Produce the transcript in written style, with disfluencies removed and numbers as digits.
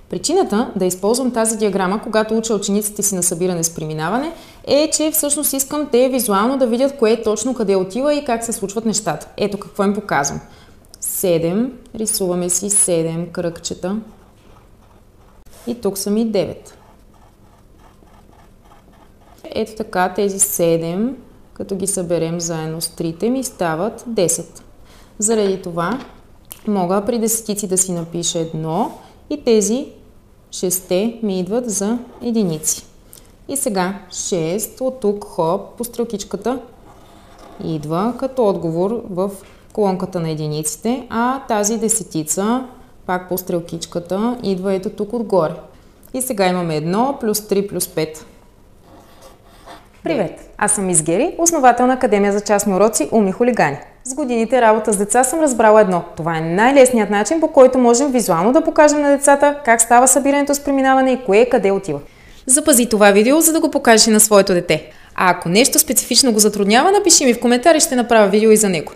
Причината да използвам тази диаграма, когато уча учениците си на събиране с преминаване, е, че всъщност искам те визуално да видят кое точно къде отива и как се случват нещата. Ето какво им показвам. 7, рисуваме си 7 кръгчета и тук са ми 9. Ето така, тези 7, като ги съберем заедно с 3, ми стават 10. Заради това мога при десетици да си напиша 1 и тези 6 ми идват за единици. И сега 6 от тук, хоп, по стрелкичката идва като отговор в колонката на единиците, а тази десетица, пак по стрелкичката, идва ето тук отгоре. И сега имаме 1 плюс 3 плюс 5. Привет! Аз съм Мис Гери, основател на Академия за частни уроци Умни хулигани. С годините работа с деца съм разбрала едно. Това е най-лесният начин, по който можем визуално да покажем на децата как става събирането с преминаване и кое къде отива. Запази това видео, за да го покажеш и на своето дете. А ако нещо специфично го затруднява, напиши ми в коментари, ще направя видео и за него.